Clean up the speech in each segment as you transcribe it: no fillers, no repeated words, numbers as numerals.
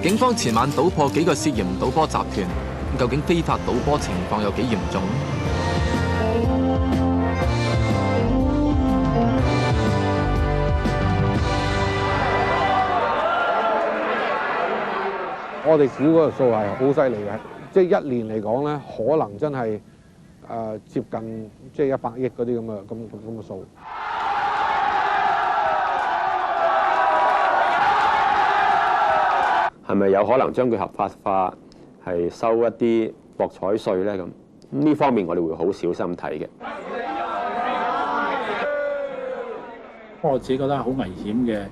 警方前晚搗破幾個涉嫌賭波集團，究竟非法賭波情況有幾嚴重？我哋估嗰個數係好犀利嘅，即係一年嚟講咧，可能真係接近即係100億嗰啲咁嘅數。係咪有可能將佢合法化，係收一啲博彩稅咧？咁呢方面我哋會好小心睇嘅。我自己覺得係好危險嘅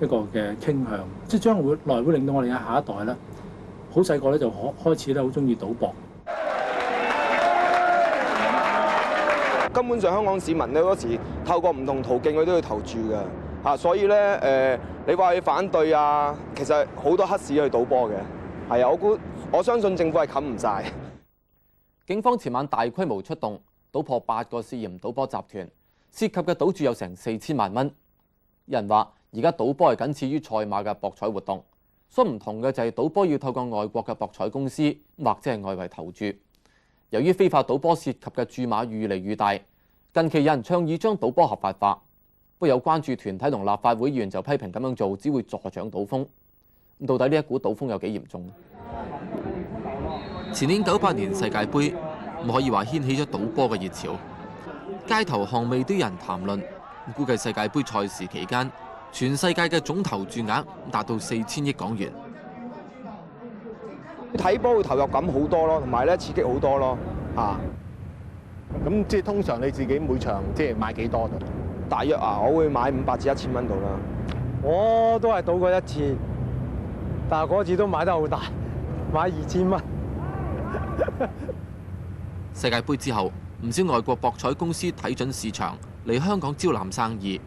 一個嘅傾向，即係將來會令到我哋嘅下一代咧，好細個咧就開始咧好中意賭博。根本上香港市民咧嗰時透過唔同途徑佢都要投注㗎嚇，所以咧你話佢反對啊，其實好多黑市去賭波嘅，係啊，我相信政府係冚唔晒。警方前晚大規模出動，搗破8個涉嫌賭波集團，涉及嘅賭注有成4000萬蚊。有人話而家賭波係僅次於賽馬嘅博彩活動，所唔同嘅就係賭波要透過外國嘅博彩公司或者係外圍投注。由於非法賭波涉及嘅注碼越嚟越大，近期有人倡議將賭波合法化，不過有關注團體同立法會議員就批評咁樣做只會助長賭風。咁到底呢一股賭風有幾嚴重？前年98年世界盃，可以話掀起咗賭波嘅熱潮，街頭巷尾都有人談論。估計世界盃賽事期間，全世界嘅總投注額達到4000億港元。睇波會投入感好多咯，同埋咧刺激好多咯嚇。咁即係通常你自己每場即係買幾多度？大約我會買500至1000蚊度啦。我都係賭過一次，但係嗰次都買得好大，買2000蚊。世界盃之後，唔少外國博彩公司睇準市場嚟香港招攬生意，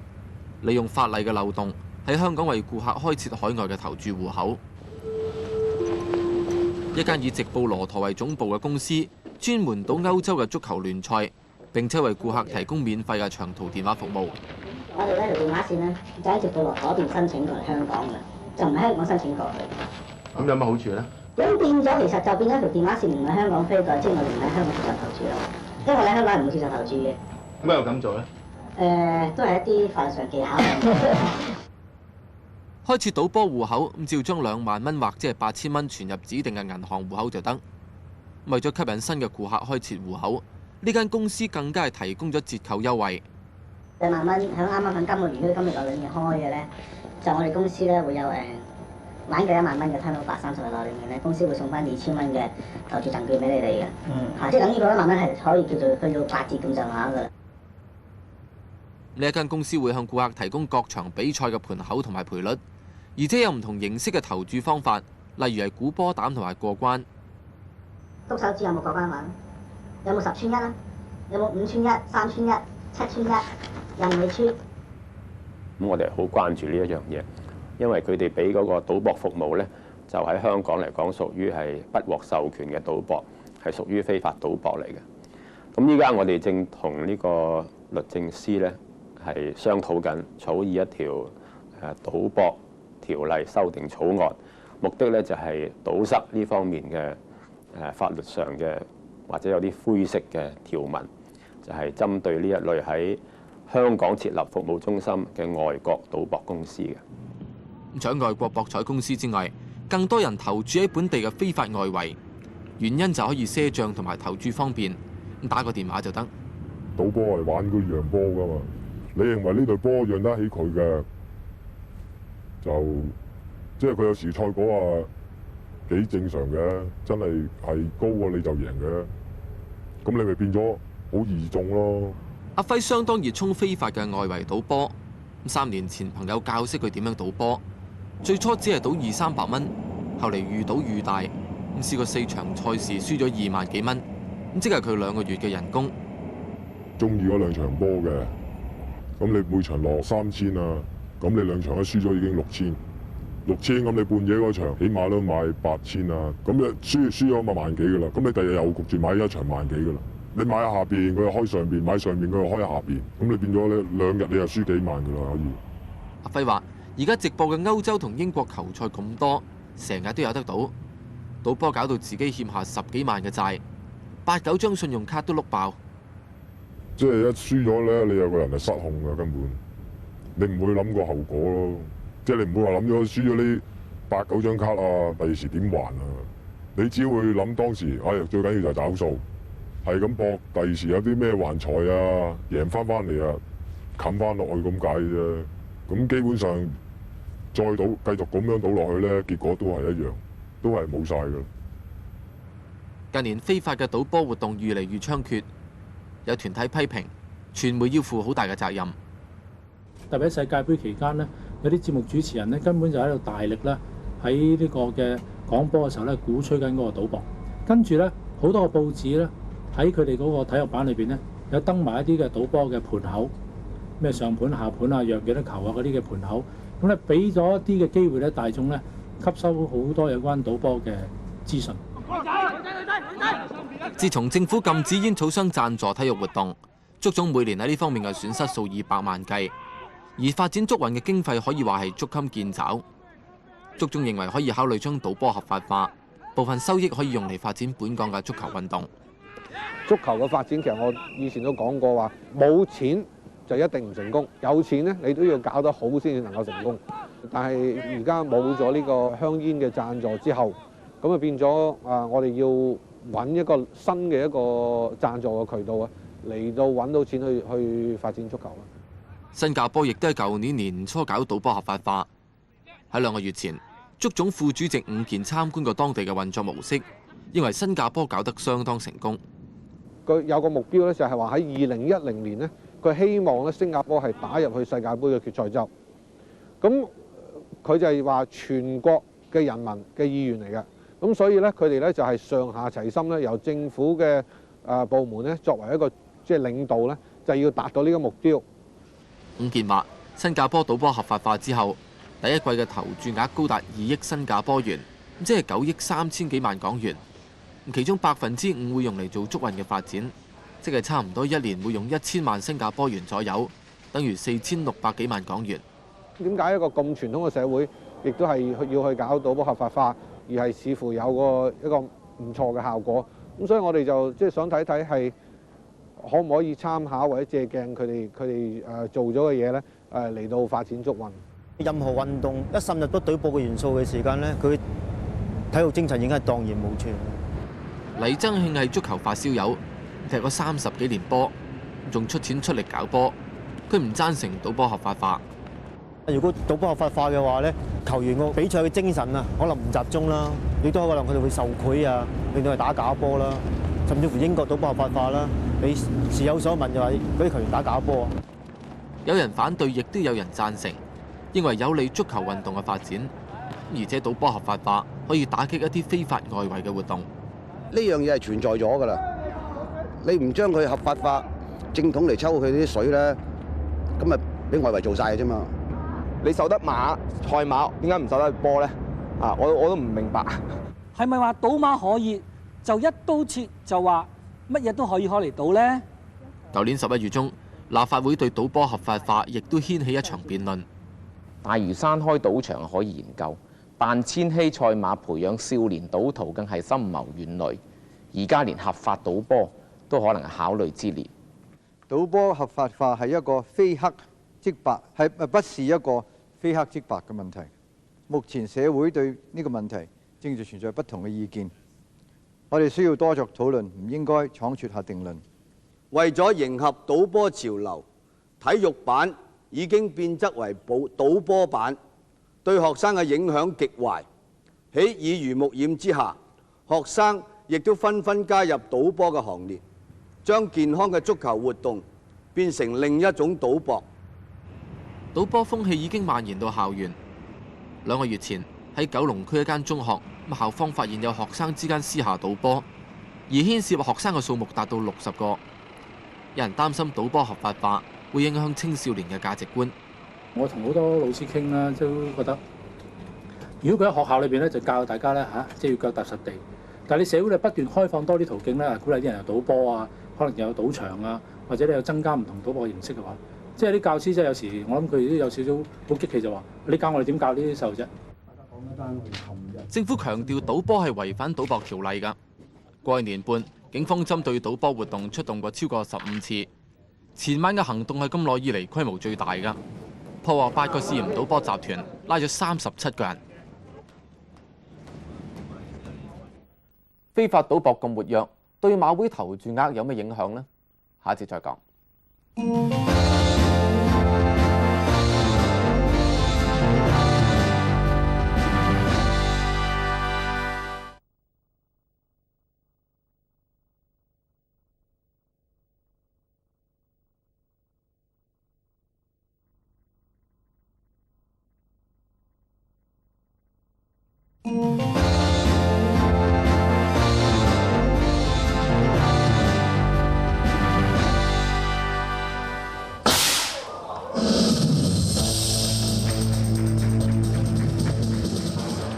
利用法例嘅漏洞喺香港為顧客開設海外嘅投注戶口。一間以直布羅陀為總部嘅公司，專門賭歐洲嘅足球聯賽，並且為顧客提供免費嘅長途電話服務。我哋呢條電話線咧，就喺直布羅陀嗰邊申請過嚟香港嘅，就唔喺香港申請過去。咁有乜好處咧？咁變咗其實就變咗條電話線唔喺香港飛過，即係我哋唔喺香港接受投注咯。因為我哋香港人唔會接受投注嘅。點解又咁做咧？都係一啲法律上技巧。開設賭波戶口，咁只要將2萬蚊或者係8000蚊存入指定嘅銀行戶口就得。為咗吸引新嘅顧客開設戶口，呢間公司更加係提供咗折扣優惠。2萬蚊喺啱啱喺今個年今日舊年開嘅咧，就我哋公司咧會有玩嘅1萬蚊嘅 turnover 30日內裏面咧，公司會送翻2000蚊嘅投注贈券俾你哋嘅。即係等於嗰1萬蚊係可以叫做去到8折咁上下嘅。呢一間公司會向顧客提供各場比賽嘅盤口同埋賠率，而且有唔同形式嘅投注方法，例如係估波膽同埋過關。篤手指有冇過關玩？有冇10串1啊？有冇5串1、3串1、7串1？任你穿。咁我哋好關注呢一樣嘢，因為佢哋俾嗰個賭博服務咧，就喺香港嚟講屬於係不獲授權嘅賭博，係屬於非法賭博嚟嘅。咁依家我哋正同呢個律政司咧係商討緊草擬一條賭博條例修訂草案，目的咧就係堵塞呢方面嘅法律上嘅或者有啲灰色嘅條文，就係針對呢一類喺香港設立服務中心嘅外國賭博公司嘅。除咗外國博彩公司之外，更多人投注喺本地嘅非法外圍，原因就可以賒賬同埋投注方便，打個電話就得。賭波係玩嗰樣波㗎嘛，你認為呢隊波養得起佢嘅，就即係佢有時賽果啊幾正常嘅，真係高過你就贏嘅，咁你咪變咗好易中咯。阿輝相當熱衷非法嘅外圍賭波，3年前朋友教識佢點樣賭波，最初只係賭200-300蚊，後嚟愈賭愈大，試過4場賽事輸咗2萬幾蚊，即係佢2個月嘅人工。中意嗰2場波嘅，咁你每場落3000啊，咁你2場都輸咗已經6000，咁你半夜嗰場起碼都買8000啊，咁你輸咗咪萬幾噶啦，咁你第日又焗住買一場萬幾噶啦。你買下邊，佢又開上邊；買上邊，佢又開下邊。咁你變咗咧2日你又輸幾萬噶啦可以。阿輝話：而家直播嘅歐洲同英國球賽咁多，成日都有得賭，賭波搞到自己欠下10幾萬嘅債，8、9張信用卡都碌爆。即係一輸咗咧，你有個人係失控㗎，根本你唔會諗個後果咯。即係你唔會話諗咗輸咗呢8、9張卡啊，第二時點還啊？你只會諗當時，最緊要就係找數，係咁搏，第二時有啲咩還財啊，贏翻嚟啊，冚翻落去咁解啫。咁基本上再賭，繼續咁樣賭落去咧，結果都係一樣，都係冇晒㗎。近年非法嘅賭波活動越嚟越猖獗，有團體批評傳媒要負好大嘅責任。特別喺世界盃期間咧，有啲節目主持人咧根本就喺度大力咧喺呢個嘅講波嘅時候咧鼓吹緊嗰個賭博，跟住咧好多個報紙咧喺佢哋嗰個體育版裏邊咧有登埋一啲嘅賭波嘅盤口，咩上盤下盤啊，讓幾多球啊嗰啲嘅盤口，咁咧俾咗一啲嘅機會咧大眾咧吸收好多有關賭波嘅資訊。自從政府禁止煙草商贊助體育活動，足總每年喺呢方面嘅損失數以百萬計，而發展足運嘅經費可以話係捉襟見肘。足總認為可以考慮將賭波合法化，部分收益可以用嚟發展本港嘅足球運動。足球嘅發展其實我以前都講過話，冇錢就一定唔成功，有錢咧你都要搞得好先至能夠成功。但係而家冇咗呢個香煙嘅贊助之後，咁啊變咗我哋要揾一個新嘅一個贊助嘅渠道啊，嚟到揾到錢去發展足球啦。新加坡亦都喺舊年年初搞賭波合法化。喺2個月前，足總副主席伍健參觀過當地嘅運作模式，認為新加坡搞得相當成功。佢有個目標咧，就係話喺2010年咧，佢希望咧新加坡係打入去世界盃嘅決賽周。咁佢就係話全國嘅人民嘅意願嚟嘅。咁所以咧，佢哋咧就係上下齊心咧，由政府嘅部門咧作為一個即係領導咧，就要達到呢個目標。伍健話：新加坡賭波合法化之後，第一季嘅投注額高達2億新加坡元，即係9億3千幾萬港元。其中5%會用嚟做足運嘅發展，即係差唔多1年會用1000萬新加坡元左右，等於4600幾萬港元。點解一個咁傳統嘅社會，亦都係要去搞賭波合法化，而係似乎有一個唔錯嘅效果？咁所以我哋就即係想睇睇係可唔可以參考或者借鏡佢哋做咗嘅嘢咧，嚟到發展足運。任何運動一滲入咗賭博嘅元素嘅時間咧，佢體育精神已經係蕩然無存。黎增慶係足球發燒友，踢咗30幾年波，仲出錢出力搞波。佢唔贊成賭波合法化。如果賭波合法化嘅話咧，球員個比賽嘅精神啊，可能唔集中啦，亦都可能佢哋會受賄啊，令到佢打假波啦，甚至乎英國賭波合法化啦，你時有所聞就係嗰啲球員打假波。有人反對，亦都有人贊成，認為有利足球運動嘅發展，而且賭波合法化可以打擊一啲非法外圍嘅活動。呢樣嘢係存在咗㗎啦，你唔將佢合法化，正統嚟抽佢啲水咧，咁咪俾外圍做晒嘅啫嘛。你受得馬賽馬，點解唔受得波咧？我都唔明白。係咪話賭馬可以就一刀切就話乜嘢都可以開嚟賭咧？舊年11月中，立法會對賭波合法化亦都掀起一場辯論。大嶼山開賭場可以研究，但千禧賽馬培養少年賭徒更係深謀遠慮。而家連合法賭波都可能係考慮之列。賭波合法化係一個非黑即白，係不是一個非黑即白嘅問題。目前社會對呢個問題正在存在不同嘅意見，我哋需要多作討論，唔應該倉促下定論。為咗迎合賭波潮流，體育版已經變質為賭波版，對學生嘅影響極壞。喺耳濡目染之下，學生亦都紛紛加入賭波嘅行列，將健康嘅足球活動變成另一種賭博。賭波風氣已經蔓延到校園。2個月前喺九龍區一間中學，校方發現有學生之間私下賭波，而牽涉學生嘅數目達到60個。有人擔心賭波合法化會影響青少年嘅價值觀。我同好多老師傾啦，都覺得如果佢喺學校裏邊咧，就教大家咧即係要腳踏實地。但係你社會咧不斷開放多啲途徑咧，鼓勵啲人有賭波啊，可能有賭場啊，或者你有增加唔同賭博嘅形式嘅話，即係啲教師即係有時我諗佢哋都有少少好激氣，就話你教我哋點教呢啲細路啫。講一單我哋琴日政府強調賭波係違反賭博條例㗎。過去年半，警方針對賭波活動出動過超過15次。前晚嘅行動係咁耐以嚟規模最大㗎，破獲8個試驗賭波集團，拉咗37個人。非法賭博咁活躍，對馬會投注額有咩影響呢？下一節再講。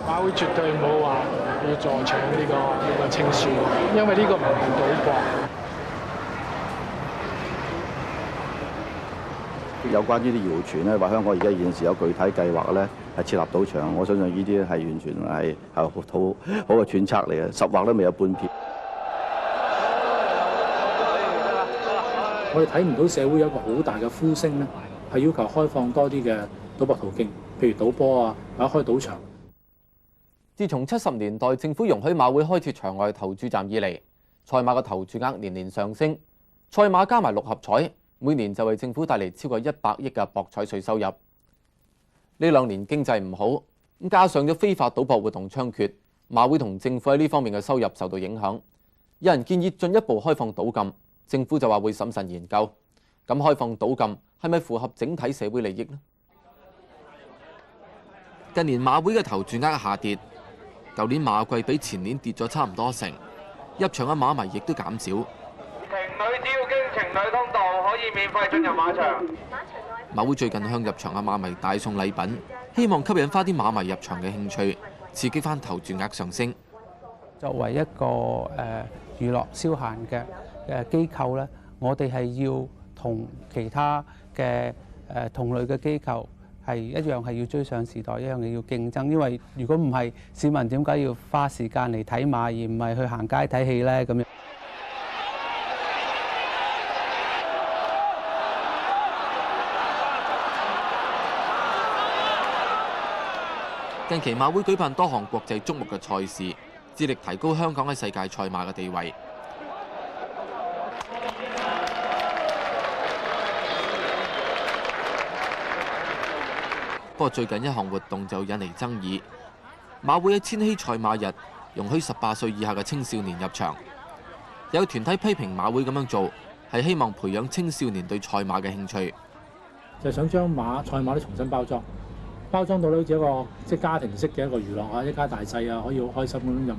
馬會絕對冇話要助長呢個青少年，因為呢個唔係賭博。有關於啲謠傳咧，話香港而家現時有具體計劃咧，係設立賭場。我相信呢啲係完全係好嘅揣測嚟嘅，實話都未有半撇。我哋睇唔到社會有一個好大嘅呼聲咧，係要求開放多啲嘅賭博途徑，譬如賭波啊，或者開賭場。自從70年代政府容許馬會開設場外投注站以嚟，賽馬嘅投注額年年上升，賽馬加埋6合彩，每年就為政府帶嚟超過100億嘅博彩稅收入。呢2年經濟唔好，咁加上咗非法賭博活動猖獗，馬會同政府喺呢方面嘅收入受到影響。有人建議進一步開放賭禁，政府就話會審慎研究。咁開放賭禁係咪符合整體社會利益呢？近年馬會嘅投注額下跌。舊年馬季比前年跌咗差唔多成，入場嘅馬迷亦都減少。情侶只要經情侶通道可以免費進入馬場。馬會最近向入場嘅馬迷大送禮品，希望吸引翻啲馬迷入場嘅興趣，刺激翻投注額上升。作為一個娛樂消閒嘅機構咧，我哋係要同其他嘅同類嘅機構。係一樣係要追上時代，一樣係要競爭。因為如果唔係，市民點解要花時間嚟睇馬，而唔係去行街睇戲呢？咁樣近期馬會舉辦多項國際矚目嘅賽事，致力提高香港喺世界賽馬嘅地位。不過最近一項活動就引嚟爭議，馬會喺千禧賽馬日容許18歲以下嘅青少年入場。有團體批評馬會咁樣做係希望培養青少年對賽馬嘅興趣，就係想將賽馬重新包裝到好似一個家庭式嘅一個娛樂啊，一家大細啊可以好開心咁樣入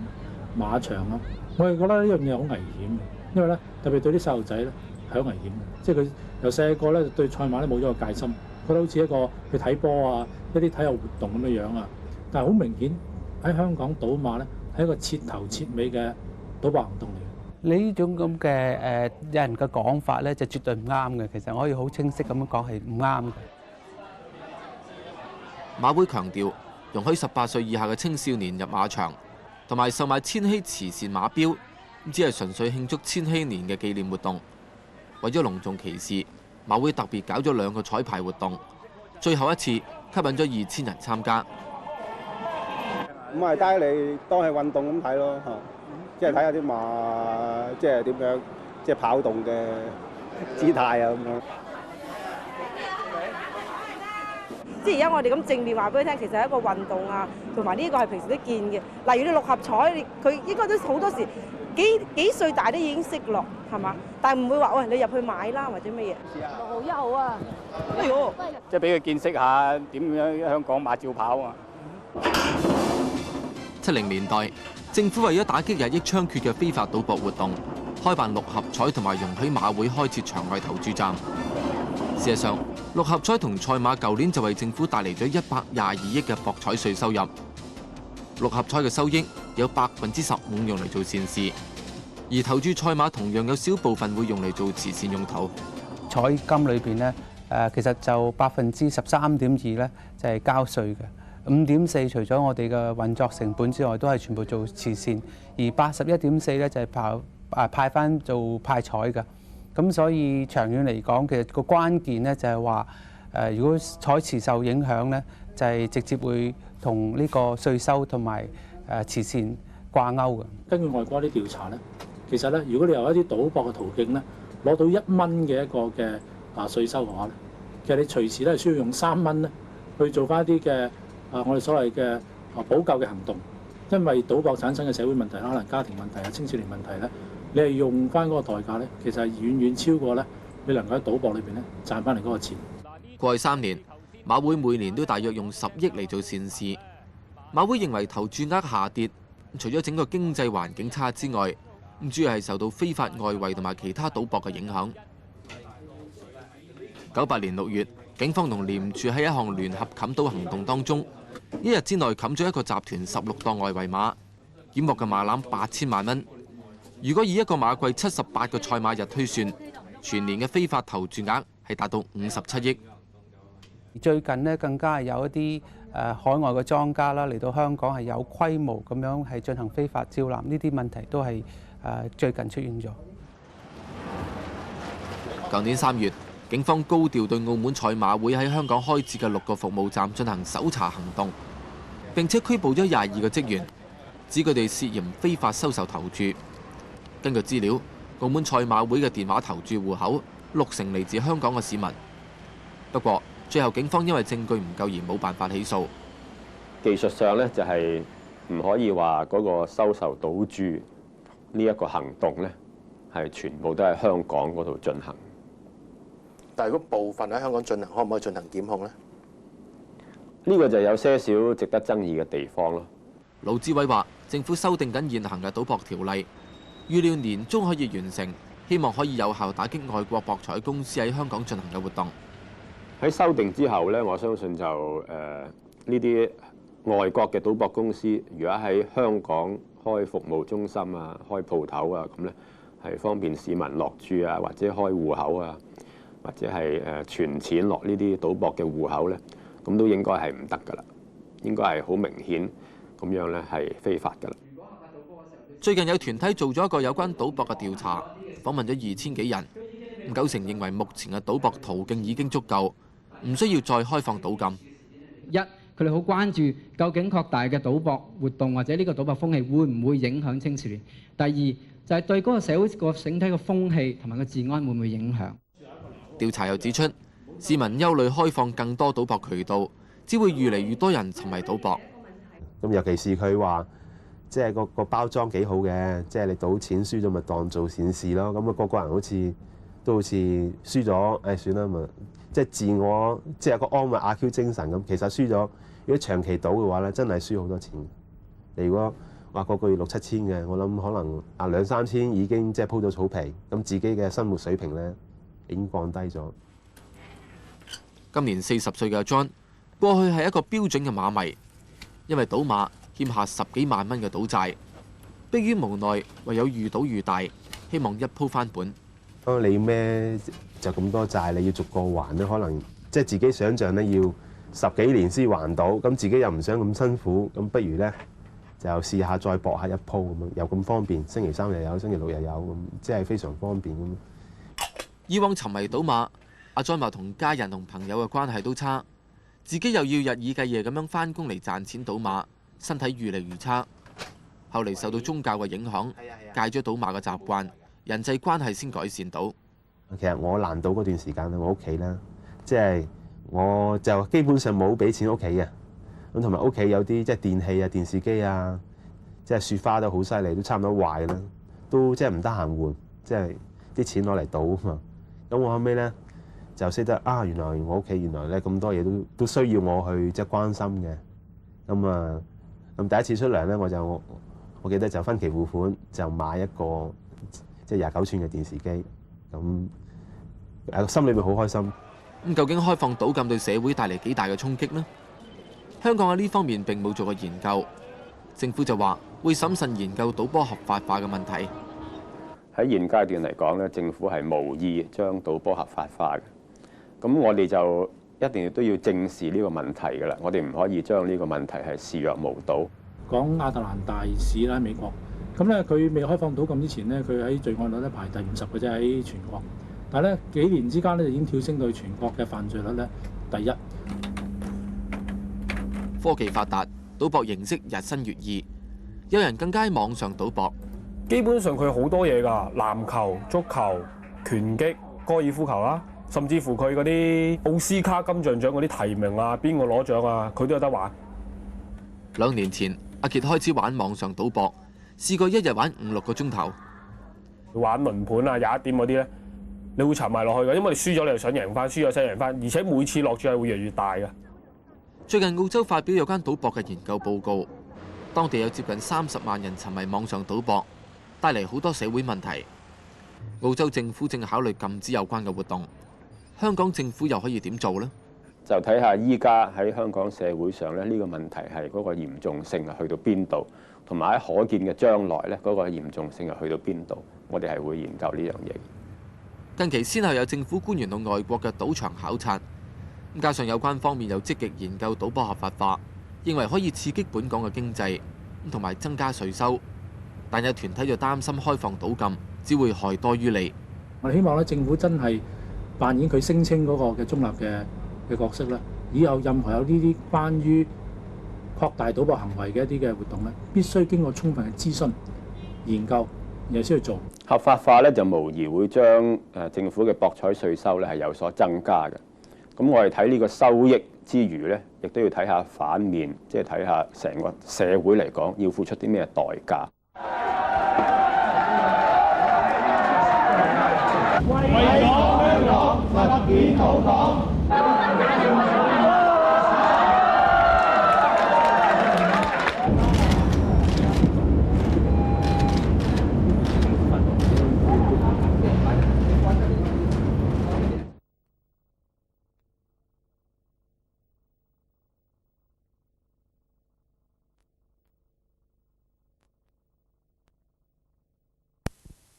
馬場啊。我哋覺得呢樣嘢好危險，因為咧特別對啲細路仔咧係好危險，即係佢由細個咧對賽馬咧冇咗個戒心。覺得好似一個去睇波啊，一啲體育活動咁樣樣啊，但係好明顯喺香港賭馬咧係一個徹頭徹尾嘅賭博行動嚟嘅。呢種咁嘅有人嘅講法咧，就絕對唔啱嘅。其實我可以好清晰咁樣講係唔啱嘅。馬會強調容許18歲以下嘅青少年入馬場，同埋售賣千禧慈善馬標，只係純粹慶祝千禧年嘅紀念活動。為咗隆重其事，馬會特別搞咗2個彩排活動，最後一次吸引咗2000人參加。咁係帶嚟當係運動咁睇咯，即係睇下啲馬即係點樣，即係跑動嘅姿態啊咁樣。即係而家我哋咁正面話俾佢聽，其實係一個運動啊，同埋呢個係平時都見嘅。例如你6合彩，佢應該都好多時幾歲大都已經識落，係嘛？但係唔會話喂，你入去買啦或者乜嘢。6號1號啊！哎呦！即係俾佢見識下點樣香港馬照跑啊！70年代，政府為咗打擊日益猖獗嘅非法賭博活動，開辦6合彩同埋容許馬會開設場外投注站。事實上，6合彩同賽馬舊年就為政府帶嚟咗122億嘅博彩稅收入。6合彩嘅收益有15%用嚟做善事，而投注賽馬同樣有少部分會用嚟做慈善用途。彩金裏邊咧，其實就13.2%咧就係交稅嘅。5.4除咗我哋嘅運作成本之外，都係全部做慈善，而81.4咧就係派翻做派彩嘅。咁所以長遠嚟講，其實個關鍵咧就係話如果彩池受影響咧，就係直接會同呢個稅收同埋慈善掛鈎嘅。根據外國啲調查咧，其實咧，如果你由一啲賭博嘅途徑咧攞到1蚊嘅一個嘅稅收嘅話咧，其實你隨時都係需要用3蚊咧去做翻一啲嘅我哋所謂嘅補救嘅行動，因為賭博產生嘅社會問題，可能家庭問題啊、青少年問題咧，你係用翻嗰個代價咧，其實係遠遠超過咧你能夠喺賭博裏邊咧賺翻嚟嗰個錢。過去3年，馬會每年都大約用10億嚟做善事。馬會認為投注額下跌，除咗整個經濟環境差之外，主要係受到非法外圍同埋其他賭博嘅影響。98年6月，警方同廉署喺一項聯合冚賭行動當中，1日之內冚咗一個集團16檔外圍馬，檢獲嘅馬籃8000萬蚊。如果以一個馬季78個賽馬日推算，全年嘅非法投注額係達到57億。最近呢，更加係有一啲海外嘅莊家啦嚟到香港係有規模咁樣係進行非法招攬，呢啲問題都係最近出現咗。舊年3月，警方高調對澳門賽馬會喺香港開設嘅6個服務站進行搜查行動，並且拘捕咗22個職員，指佢哋涉嫌非法收受投注。根據資料，澳門賽馬會嘅電話投注戶口60成嚟自香港嘅市民。不過，最後警方因為證據唔夠而冇辦法起訴。技術上咧就係唔可以話嗰個收受賭注呢一個行動咧係全部都喺香港嗰度進行。但係如果部分喺香港進行，可唔可以進行檢控咧？呢個就有些少值得爭議嘅地方咯。盧志偉話：政府修訂緊現行嘅賭博條例，預料年中可以完成，希望可以有效打擊外國博彩公司喺香港進行嘅活動。喺修訂之後咧，我相信就呢啲外國嘅賭博公司，如果喺香港開服務中心啊、開鋪頭啊咁咧，係方便市民落注啊，或者開戶口啊，或者係存錢落呢啲賭博嘅戶口咧，咁都應該係唔得㗎啦，應該係好明顯咁樣咧係非法㗎啦。最近有團體做咗一個有關賭博嘅調查，訪問咗2000幾人，9成認為目前嘅賭博途徑已經足夠，唔需要再開放賭禁。佢哋好關注究竟擴大嘅賭博活動或者呢個賭博風氣會唔會影響青少年？第二就係對嗰個社會個整體嘅風氣同埋個治安會唔會影響？調查又指出，市民憂慮開放更多賭博渠道，只會越嚟越多人沉迷賭博。咁尤其是佢話，即係個包裝幾好嘅，即係你賭錢輸咗咪當做善事咯。咁個人好似輸咗，算啦咪。即係自我，即係有個安慰阿 Q 精神咁。其實輸咗，如果長期賭嘅話咧，真係輸好多錢。你如果話個月6、7千嘅，我諗可能2、3千已經即係鋪咗草皮，咁自己嘅生活水平咧已經降低咗。今年40歲嘅 John， 過去係一個標準嘅馬迷，因為賭馬欠下10幾萬蚊嘅賭債，迫於無奈，唯有愈賭愈大，希望一鋪翻本。你咩就咁多債，你要逐個還咧，可能即係自己想象咧要10幾年先還到，咁自己又唔想咁辛苦，咁不如咧就試下再搏下一鋪咁樣，又咁方便，星期3又有，星期6又有，咁即係非常方便咁。以往沉迷賭馬，阿 John 話同家人同朋友嘅關係都差，自己又要日以繼夜咁樣翻工嚟賺錢賭馬，身體越嚟越差。後嚟受到宗教嘅影響，戒咗賭馬嘅習慣。人際關係先改善到。其實我爛賭嗰段時間咧，我屋企咧，即係我就基本上冇俾錢屋企嘅。咁同埋屋企有啲即係電器啊、電視機啊，即係雪花都好犀利，都差唔多壞啦，都即係唔得閒換，即係啲錢攞嚟賭啊嘛。咁我後尾咧就識得原來我屋企原來咧咁多嘢都需要我去即係關心嘅。咁第一次出糧咧，我記得就分期付款就買一個。即係29寸嘅電視機，咁心裏面好開心。咁究竟開放賭禁對社會帶嚟幾大嘅衝擊呢？香港喺呢方面並冇做過研究，政府就話會審慎研究賭波合法化嘅問題。喺現階段嚟講咧，政府係無意將賭波合法化嘅。咁我哋就一定都要正視呢個問題㗎啦。我哋唔可以將呢個問題係視若無睹。講亞特蘭大市啦，美國咁咧，佢未開放賭禁之前咧，佢喺罪案率咧排第50嘅啫喺全國。但係咧幾年之間咧，就已經跳升到全國嘅犯罪率咧第1。科技發達，賭博形式日新月異，有人更加喺網上賭博。基本上佢好多嘢㗎，籃球、足球、拳擊、高爾夫球啦，甚至乎佢嗰啲奧斯卡金像獎嗰啲提名啊，邊個攞獎啊，佢都有得玩。2年前，阿傑開始玩網上賭博，試過一日玩5-6個鐘頭。玩輪盤啊、廿一點嗰啲咧，你會沉埋落去㗎，因為你輸咗你又想贏翻，輸咗想贏翻，而且每次落注係會越嚟越大㗎。最近澳洲發表有關賭博嘅研究報告，當地有接近30萬人沉迷網上賭博，帶嚟好多社會問題。澳洲政府正考慮禁止有關嘅活動，香港政府又可以點做呢？就睇下依家喺香港社會上咧，呢個問題係嗰個嚴重性係去到邊度，同埋喺可見嘅將來咧，嗰個嚴重性係去到邊度，我哋係會研究呢樣嘢。近期先後有政府官員到外國嘅賭場考察，加上有關方面又積極研究賭波合法化，認為可以刺激本港嘅經濟，同埋增加稅收。但有團體就擔心開放賭禁只會害多於利。我哋希望咧，政府真係扮演佢聲稱嗰個嘅中立嘅角色啦。以後任何有呢啲關於擴大賭博行為嘅一啲嘅活動咧，必須經過充分嘅諮詢、研究，然後先去做。合法化咧就無疑會將政府嘅博彩稅收咧係有所增加嘅。咁我哋睇呢個收益之餘咧，亦都要睇下反面，即係睇下成個社會嚟講要付出啲咩代價。為咗香港實踐土港。